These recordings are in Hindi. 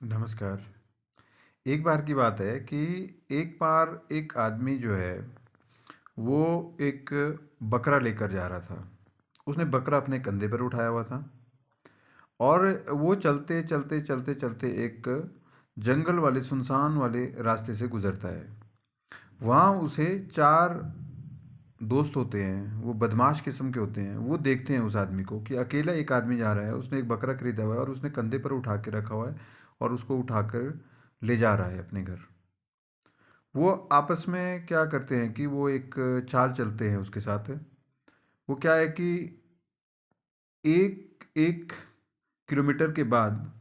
नमस्कार। एक बार की बात है कि एक बार एक आदमी जो है, वो एक बकरा लेकर जा रहा था। उसने बकरा अपने कंधे पर उठाया हुआ था और वो चलते, चलते, चलते, चलते एक जंगल वाले सुनसान वाले रास्ते से गुज़रता है। वहाँ उसे 4 दोस्त होते हैं, वो बदमाश किस्म के होते हैं। वो देखते हैं उस आदमी को कि अकेला एक आदमी जा रहा है, उसने एक बकरा खरीदा हुआ है और उसने कंधे पर उठा के रखा हुआ है और उसको उठाकर ले जा रहा है अपने घर। वो आपस में क्या करते हैं कि वो एक चाल चलते हैं उसके साथ। वो क्या है कि एक एक किलोमीटर के बाद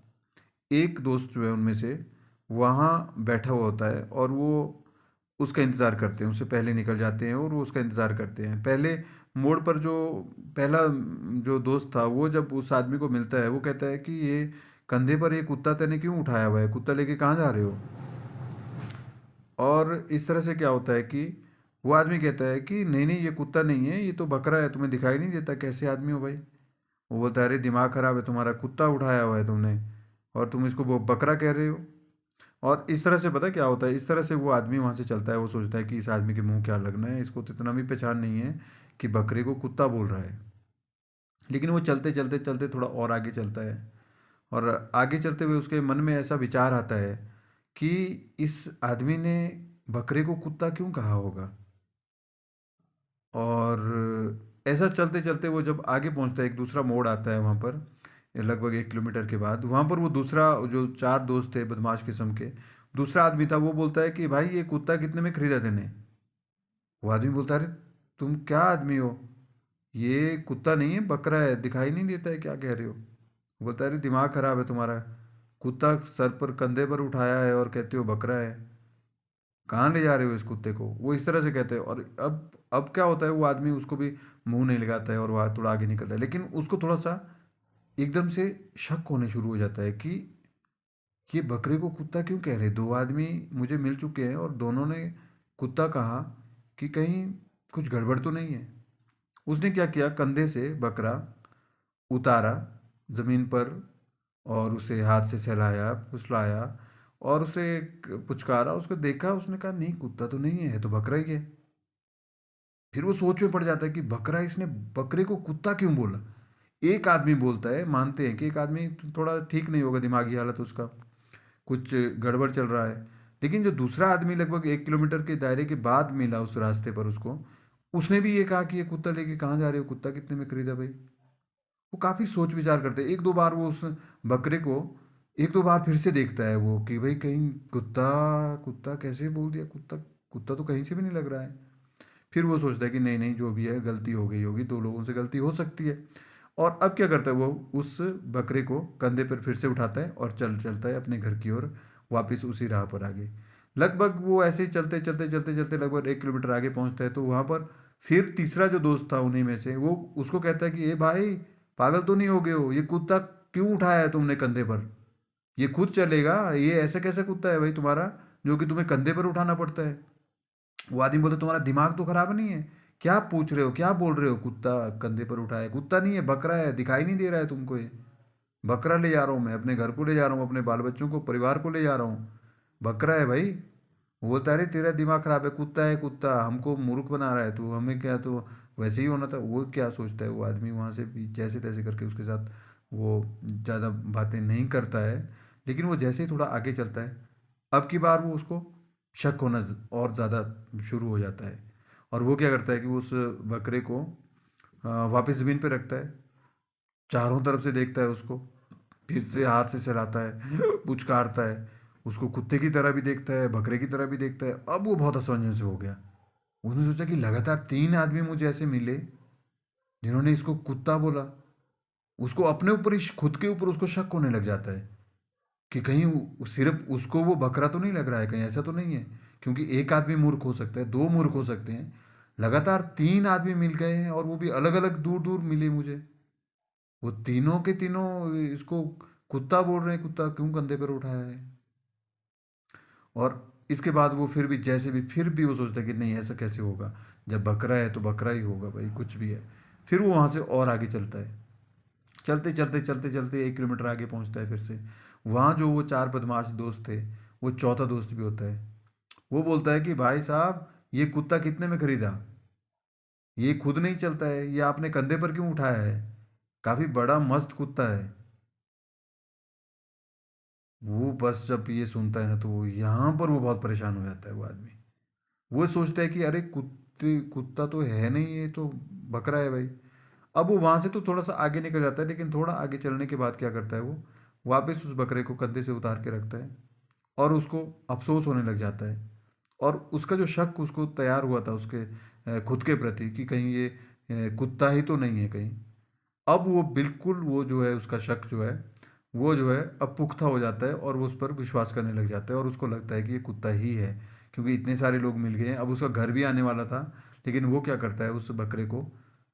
एक दोस्त जो है उनमें से वहाँ बैठा हुआ होता है और वो उसका इंतज़ार करते हैं। उससे पहले निकल जाते हैं और वो उसका इंतज़ार करते हैं। पहले मोड़ पर जो पहला जो दोस्त था, वो जब उस आदमी को मिलता है, वो कहता है कि ये कंधे पर ये कुत्ता तूने क्यों उठाया हुआ है? कुत्ता लेके कहाँ जा रहे हो? और इस तरह से क्या होता है कि वो आदमी कहता है कि नहीं नहीं, ये कुत्ता नहीं है, ये तो बकरा है, तुम्हें दिखाई नहीं देता? कैसे आदमी हो भाई? वो बोलता है, अरे दिमाग खराब है तुम्हारा, कुत्ता उठाया हुआ है तुमने और तुम इसको वो बकरा कह रहे हो। और इस तरह से पता है क्या होता है, इस तरह से वो आदमी वहाँ से चलता है। वो सोचता है कि इस आदमी के मुंह क्या लगना है, इसको तो इतना भी पहचान नहीं है कि बकरे को कुत्ता बोल रहा है। लेकिन वो चलते चलते चलते थोड़ा और आगे चलता है और आगे चलते हुए उसके मन में ऐसा विचार आता है कि इस आदमी ने बकरे को कुत्ता क्यों कहा होगा। और ऐसा चलते चलते वो जब आगे पहुंचता है, एक दूसरा मोड़ आता है वहाँ पर, लगभग 1 किलोमीटर के बाद। वहाँ पर वो दूसरा, जो 4 दोस्त थे बदमाश किस्म के, दूसरा आदमी था, वो बोलता है कि भाई ये कुत्ता कितने में खरीदा तूने? वो आदमी बोलता है, अरे तुम क्या आदमी हो? ये कुत्ता नहीं है, बकरा है, दिखाई नहीं देता है? क्या कह रहे हो? वो बोलता है, अरे दिमाग खराब है तुम्हारा, कुत्ता सर पर कंधे पर उठाया है और कहते हो बकरा है? कहाँ ले जा रहे हो इस कुत्ते को? वो इस तरह से कहते हैं। और अब क्या होता है, वो आदमी उसको भी मुंह नहीं लगाता है और वो थोड़ा आगे निकलता है। लेकिन उसको थोड़ा सा एकदम से शक होने शुरू हो जाता है कि ये बकरे को कुत्ता क्यों कह रहे? दो आदमी मुझे मिल चुके हैं और दोनों ने कुत्ता कहा, कि कहीं कुछ गड़बड़ तो नहीं है। उसने क्या किया, कंधे से बकरा उतारा ज़मीन पर और उसे हाथ से सहलाया, फुसलाया और उसे पुचकारा। उसको देखा, उसने कहा नहीं, कुत्ता तो नहीं है, है तो बकरा ही है। फिर वो सोच में पड़ जाता है कि बकरा, इसने बकरे को कुत्ता क्यों बोला? एक आदमी बोलता है, मानते हैं कि एक आदमी थोड़ा ठीक नहीं होगा, दिमागी हालत उसका, कुछ गड़बड़ चल रहा है। लेकिन जो दूसरा आदमी लगभग 1 किलोमीटर के दायरे के बाद मिला उस रास्ते पर उसको, उसने भी ये कहा कि ये कुत्ता लेके कहाँ जा रहे हो, कुत्ता कितने में खरीदा भाई? वो काफ़ी सोच विचार करते हैं। एक दो बार वो उस बकरे को एक दो बार फिर से देखता है वो, कि भाई कहीं कुत्ता, कुत्ता कैसे बोल दिया? कुत्ता, कुत्ता तो कहीं से भी नहीं लग रहा है। फिर वो सोचता है कि नहीं नहीं, जो भी है गलती हो गई होगी, दो लोगों से गलती हो सकती है। और अब क्या करता है, वो उस बकरे को कंधे पर फिर से उठाता है और चलता है अपने घर की ओर, वापस उसी राह पर आगे। लगभग वो ऐसे ही चलते चलते चलते चलते लगभग 1 किलोमीटर आगे पहुंचता है, तो वहां पर फिर तीसरा जो दोस्त था उन्हीं में से, वो उसको कहता है कि ए भाई, पागल तो नहीं हो गए हो? ये कुत्ता क्यों उठाया है तुमने कंधे पर? ये खुद चलेगा? ये ऐसा कैसा कुत्ता है भाई तुम्हारा, जो कि तुम्हें कंधे पर उठाना पड़ता है? वो आदमी बोलता, तुम्हारा दिमाग तो खराब नहीं है? क्या पूछ रहे हो, क्या बोल रहे हो? कुत्ता कंधे पर उठाया? कुत्ता नहीं है, बकरा है, दिखाई नहीं दे रहा है तुमको? ये बकरा ले जा रहा हूँ मैं, अपने घर को ले जा रहा हूँ, अपने बाल बच्चों को, परिवार को ले जा रहा हूँ, बकरा है भाई। वो बोलता है, अरे तेरा दिमाग खराब है, कुत्ता है कुत्ता, हमको मूर्ख बना रहा है तू, हमें क्या, तो वैसे ही होना था। वो क्या सोचता है, वो आदमी वहाँ से भी जैसे तैसे करके उसके साथ वो ज़्यादा बातें नहीं करता है। लेकिन वो जैसे ही थोड़ा आगे चलता है, अब की बार वो उसको शक होना और ज़्यादा शुरू हो जाता है। और वो क्या करता है कि वो उस बकरे को वापस ज़मीन पे रखता है, चारों तरफ से देखता है उसको, फिर से हाथ से सहलाता है, पुचकारता है, उसको कुत्ते की तरह भी देखता है, बकरे की तरह भी देखता है। अब वो बहुत असमंजस हो गया। उसने सोचा कि लगातार 3 आदमी मुझे ऐसे मिले जिन्होंने इसको कुत्ता बोला। उसको अपने ऊपर ही, खुद के ऊपर उसको शक होने लग जाता है कि कहीं सिर्फ उसको वो बकरा तो नहीं लग रहा है, कहीं ऐसा तो नहीं है? क्योंकि एक आदमी मूर्ख हो सकता है, दो मूर्ख हो सकते हैं, लगातार 3 आदमी मिल गए हैं और वो भी अलग अलग दूर दूर मिले मुझे। वो तीनों के तीनों इसको कुत्ता बोल रहे हैं, कुत्ता क्यों कंधे पर उठाया है? और इसके बाद वो फिर भी जैसे भी, फिर भी वो सोचता है कि नहीं, ऐसा कैसे होगा? जब बकरा है तो बकरा ही होगा भाई, कुछ भी है। फिर वो वहाँ से और आगे चलता है। चलते चलते चलते चलते 1 किलोमीटर आगे पहुंचता है फिर से। वहाँ जो वो चार बदमाश दोस्त थे, वो चौथा दोस्त भी होता है। वो बोलता है कि भाई साहब, ये कुत्ता कितने में खरीदा? ये खुद नहीं चलता है, ये आपने कंधे पर क्यों उठाया है? काफी बड़ा मस्त कुत्ता है। वो बस जब ये सुनता है ना, तो यहाँ पर वो बहुत परेशान हो जाता है वो आदमी। वो सोचता है कि अरे कुत्ता तो है नहीं, ये तो बकरा है भाई। अब वो वहां से तो थोड़ा सा आगे निकल जाता है, लेकिन थोड़ा आगे चलने के बाद क्या करता है वो, वापस उस बकरे को कंधे से उतार के रखता है। और उसको अफसोस होने लग जाता है। और उसका जो शक उसको तैयार हुआ था उसके खुद के प्रति, कि कहीं ये कुत्ता ही तो नहीं है कहीं। अब वो बिल्कुल, वो जो है उसका शक जो है, वो जो है अब पुख्ता हो जाता है, और वो उस पर विश्वास करने लग जाता है, और उसको लगता है कि ये कुत्ता ही है। क्योंकि इतने सारे लोग मिल गए हैं, अब उसका घर भी आने वाला था। लेकिन वो क्या करता है, उस बकरे को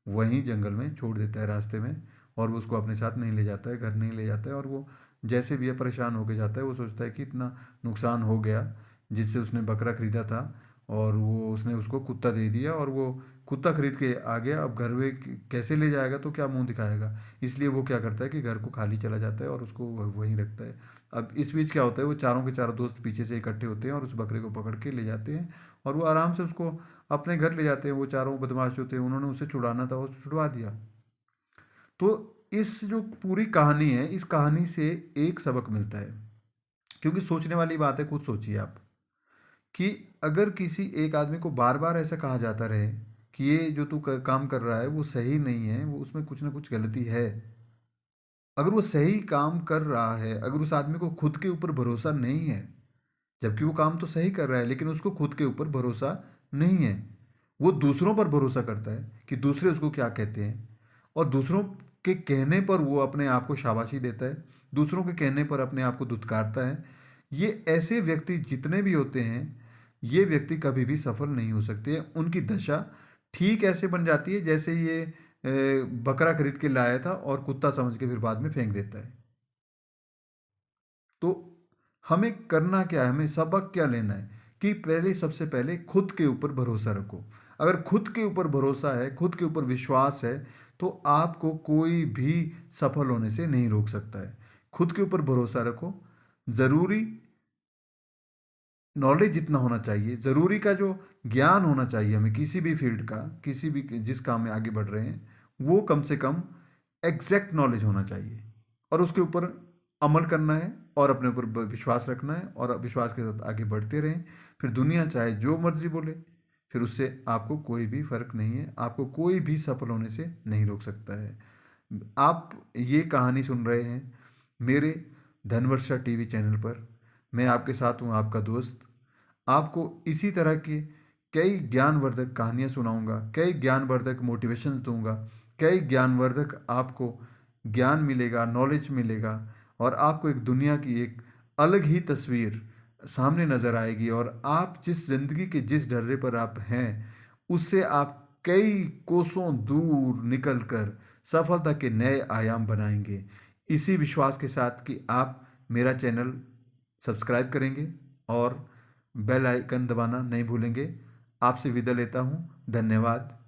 वहीं जंगल में छोड़ देता है रास्ते में। और वो उसको अपने साथ नहीं ले जाता है, घर नहीं ले जाता है। और वो जैसे भी है परेशान होके जाता है। वो सोचता है कि इतना नुकसान हो गया, जिससे उसने बकरा खरीदा था, और वो उसने उसको कुत्ता दे दिया, और वो कुत्ता खरीद के आ गया। अब घर में कैसे ले जाएगा, तो क्या मुंह दिखाएगा? इसलिए वो क्या करता है कि घर को खाली चला जाता है, और उसको वहीं रखता है। अब इस बीच क्या होता है, वो चारों के चारों दोस्त पीछे से इकट्ठे होते हैं, और उस बकरे को पकड़ के ले जाते हैं। और वो आराम से उसको अपने घर ले जाते हैं। वो चारों बदमाश जो थे, उन्होंने उसे छुड़ाना था, वो छुड़वा दिया। तो इस जो पूरी कहानी है, इस कहानी से एक सबक मिलता है। क्योंकि सोचने वाली बात है, खुद सोचिए आप, कि अगर किसी एक आदमी को बार बार ऐसा कहा जाता रहे कि ये जो तू काम कर रहा है वो सही नहीं है, वो उसमें कुछ ना कुछ गलती है। अगर वो सही काम कर रहा है, अगर उस आदमी को खुद के ऊपर भरोसा नहीं है, जबकि वो काम तो सही कर रहा है, लेकिन उसको खुद के ऊपर भरोसा नहीं है, वो दूसरों पर भरोसा करता है कि दूसरे उसको क्या कहते हैं, और दूसरों के कहने पर वो अपने आप को शाबाशी देता है, दूसरों के कहने पर अपने आप को दुत्कारता है। ये ऐसे व्यक्ति जितने भी होते हैं, ये व्यक्ति कभी भी सफल नहीं हो सकते। उनकी दशा ठीक ऐसे बन जाती है जैसे ये बकरा खरीद के लाया था और कुत्ता समझ के फिर बाद में फेंक देता है। तो हमें करना क्या है, हमें सबक क्या लेना है, कि पहले, सबसे पहले खुद के ऊपर भरोसा रखो। अगर खुद के ऊपर भरोसा है, खुद के ऊपर विश्वास है, तो आपको कोई भी सफल होने से नहीं रोक सकता है। खुद के ऊपर भरोसा रखो। ज़रूरी नॉलेज जितना होना चाहिए, ज़रूरी का जो ज्ञान होना चाहिए हमें किसी भी फील्ड का, किसी भी जिस काम में आगे बढ़ रहे हैं, वो कम से कम एग्जैक्ट नॉलेज होना चाहिए। और उसके ऊपर अमल करना है, और अपने ऊपर विश्वास रखना है, और विश्वास के साथ आगे बढ़ते रहें। फिर दुनिया चाहे जो मर्जी बोले, फिर उससे आपको कोई भी फर्क नहीं है, आपको कोई भी सफल होने से नहीं रोक सकता है। आप ये कहानी सुन रहे हैं मेरे धनवर्षा टीवी चैनल पर। मैं आपके साथ हूँ, आपका दोस्त। आपको इसी तरह के कई ज्ञानवर्धक कहानियाँ सुनाऊंगा, कई ज्ञानवर्धक मोटिवेशन दूंगा, कई ज्ञानवर्धक आपको ज्ञान मिलेगा, नॉलेज मिलेगा, और आपको एक दुनिया की एक अलग ही तस्वीर सामने नज़र आएगी। और आप जिस ज़िंदगी के जिस डर्रे पर आप हैं, उससे आप कई कोसों दूर निकलकर सफलता के नए आयाम बनाएंगे। इसी विश्वास के साथ कि आप मेरा चैनल सब्सक्राइब करेंगे और बेल आइकन दबाना नहीं भूलेंगे। आपसे विदा लेता हूँ। धन्यवाद।